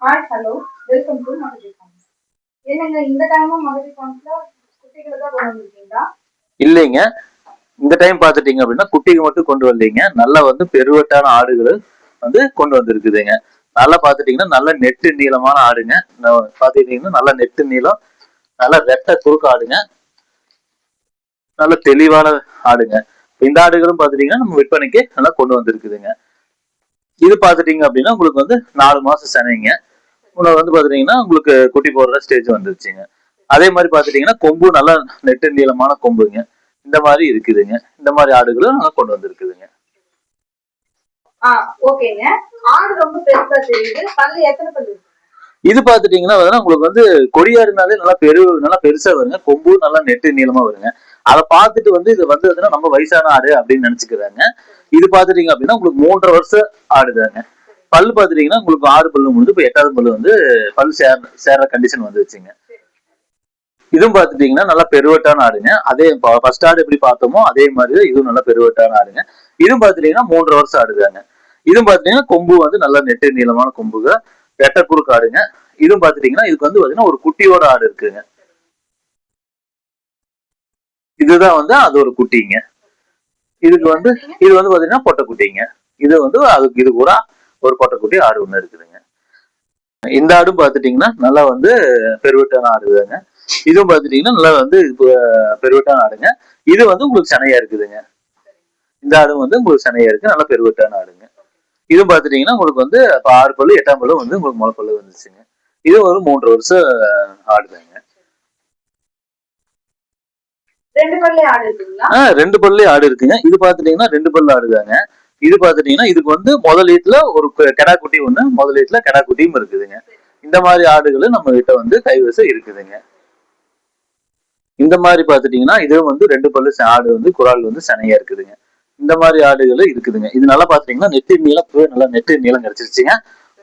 Hi hello welcome to Magathi farms. என்னங்க இந்த டைமும் மகதி ஃபார்ம்ஸ்ல குட்டிகளை தான் கொண்டு வந்திருக்கீங்களா? இல்லைங்க, இந்த டைம் பாத்துட்டீங்க அப்படின்னா குட்டிகள் மட்டும் கொண்டு வரலீங்க. நல்லா வந்து பெருவட்டான ஆடுகள் வந்து கொண்டு வந்திருக்குதுங்க. நல்லா பாத்துட்டீங்கன்னா நல்ல நெட்டு நீளமான ஆடுங்க. பாத்துட்டீங்கன்னா நல்ல நெட்டு நீளம், நல்ல ரெட்டை குறுக்கு ஆடுங்க, நல்ல தெளிவான ஆடுங்க. இந்த ஆடுகளும் பாத்துட்டீங்கன்னா நம்ம விற்பனைக்கு நல்லா கொண்டு வந்திருக்குதுங்க. இது பாத்துட்டீங்க அப்படின்னா உங்களுக்கு வந்து 4 மாசம் செனைங்க. வந்து பாத்துட்டீங்கன்னா உங்களுக்கு குட்டி போடுற ஸ்டேஜ் வந்துருச்சுங்க. அதே மாதிரி பாத்துட்டீங்கன்னா கொம்பு நல்லா நெட்டு நீளமான கொம்புங்க. இந்த மாதிரி இருக்குதுங்க. இந்த மாதிரி ஆடுகளும் நாங்க கொண்டு வந்திருக்குதுங்க. ஓகேங்க. ஆடு ரொம்ப பெருசா தெரியுது. பல்லு எத்தனை பல்லு? இது பாத்துட்டீங்கன்னா உங்களுக்கு வந்து கொடியாடுனாலே நல்லா பெருசா வருங்க. கொம்பு நல்லா நெட்டு நீளமா வருங்க. அதை பார்த்துட்டு வந்து இது வந்து நம்ம வயசான ஆடு அப்படின்னு நினைச்சுக்கிறாங்க. இது பாத்துட்டீங்க அப்படின்னா உங்களுக்கு 3.5 வருஷம் ஆடுதாங்க. பல்லு பாத்துட்டீங்கன்னா உங்களுக்கு 6 பல்லு முடிஞ்சு இப்ப 8வது பல்லு வந்து பல்லு சேர்ற கண்டிஷன் வந்துருச்சுங்க. இதுவும் பாத்துட்டீங்கன்னா நல்லா பெருவட்டான ஆடுங்க. அதே ஃபர்ஸ்ட் ஆடு எப்படி பார்த்தோமோ அதே மாதிரி இதுவும் நல்லா பெருவட்டான ஆடுங்க. இதுவும் பாத்துட்டீங்கன்னா 3.5 வருஷம் ஆடுதாங்க. இதுவும் பாத்துட்டீங்கன்னா கொம்பு வந்து நல்லா நெட்டு நீளமான கொம்புக, வெட்ட குறுக்கு ஆடுங்க. இதுவும் பாத்துட்டீங்கன்னா இதுக்கு வந்து பாத்தீங்கன்னா ஒரு குட்டியோட ஆடு இருக்குங்க. இதுதான் வந்து அது ஒரு குட்டிங்க. இதுக்கு வந்து இது வந்து பாத்தீங்கன்னா பொட்டை குட்டிங்க. இது வந்து அதுக்கு இது கூட ஒரு பொட்டை குட்டி ஆடு ஒண்ணு இருக்குதுங்க. இந்த ஆடும் பாத்துட்டீங்கன்னா நல்லா வந்து பெருவட்டான ஆடுதாங்க. இதுவும் பாத்துட்டீங்கன்னா நல்லா வந்து பெருவட்டான ஆடுங்க. இது வந்து உங்களுக்கு சனையா இருக்குதுங்க. இந்த ஆடும் வந்து உங்களுக்கு சனையா இருக்கு, நல்லா பெருவட்டான ஆடுங்க. இதுவும் பாத்துட்டீங்கன்னா உங்களுக்கு வந்து 6 பல்லு 8ஆம் பல்லு வந்து உங்களுக்கு முளைப்பல்லு வந்துச்சுங்க. இது ஒரு 3 வருஷம் ஆடுதாங்க. 2 பல்லே ஆடு இருக்குங்க. இது பாத்துட்டீங்கன்னா 2 பல்லு ஆடுதாங்க. இது பாத்துட்டீங்கன்னா இதுக்கு வந்து முதல் ஈத்துல ஒரு கெடா குட்டி ஒண்ணு, முதல் ஈத்துல கெடா குட்டியும் இருக்குதுங்க. இந்த மாதிரி ஆடுகளும் நம்ம கிட்ட வந்து கைவசம் இருக்குதுங்க. இந்த மாதிரி பாத்துட்டீங்கன்னா இதுவும் வந்து 2 பல்லு ஆடு வந்து குறால் வந்து சனையா இருக்குதுங்க. இந்த மாதிரி ஆடுகளும் இருக்குதுங்க. இது நல்லா பாத்துட்டீங்கன்னா நெட்டு நீளம் நல்லா நெட்டு நீளம் கிடைச்சிருச்சுங்க.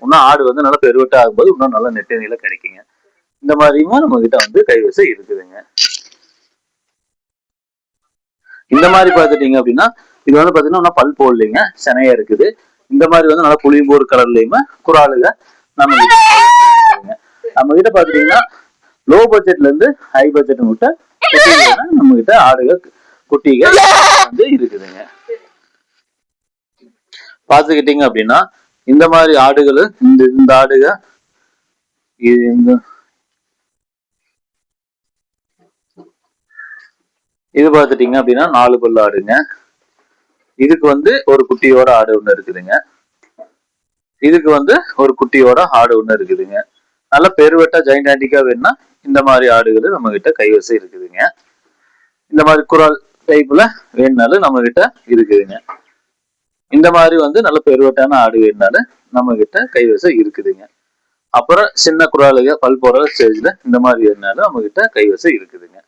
இன்னும் ஆடு வந்து நல்லா பெருவட்டா ஆகும்போது இன்னும் நல்லா நெட்டு நீளம் கிடைக்குங்க. இந்த மாதிரியுமா நம்ம கிட்ட வந்து கைவசம் இருக்குதுங்க. இந்த மாதிரி பாத்துட்டீங்க அப்படின்னா இது வந்து பாத்தீங்கன்னா பல் போடலைங்க, செனையா இருக்குது. இந்த மாதிரி வந்து நல்லா புளியம்போர் கலர்லயுமே குறாலுங்க நம்ம கிட்ட பாத்துட்டீங்கன்னா லோ பட்ஜெட்ல இருந்து ஹை பட்ஜெட் கிட்ட நம்ம கிட்ட ஆடுகள் குட்டிகள் வந்து இருக்குதுங்க. பாத்துக்கிட்டீங்க அப்படின்னா இந்த மாதிரி ஆடுகள் இந்த ஆடுக இது பாத்துட்டீங்க அப்படின்னா 4 பல்லு ஆடுங்க. இதுக்கு வந்து ஒரு குட்டியோட ஆடு ஒண்ணு இருக்குதுங்க. இதுக்கு வந்து ஒரு குட்டியோட ஆடு ஒண்ணு இருக்குதுங்க. நல்ல பெருவெட்டா ஜெயிண்டாண்டிக்கா வேணும்னா இந்த மாதிரி ஆடுகள் நம்ம கிட்ட கைவசம் இருக்குதுங்க. இந்த மாதிரி குரால் டைப்ல வேணுனாலும் நம்ம கிட்ட இருக்குதுங்க. இந்த மாதிரி வந்து நல்ல பெருவட்டான ஆடு வேணுனாலும் நம்ம கிட்ட கைவசம் இருக்குதுங்க. அப்புறம் சின்ன குராலுக பல் போற ஸ்டேஜ்ல இந்த மாதிரி வேணுனாலும் நம்ம கிட்ட கைவசம் இருக்குதுங்க.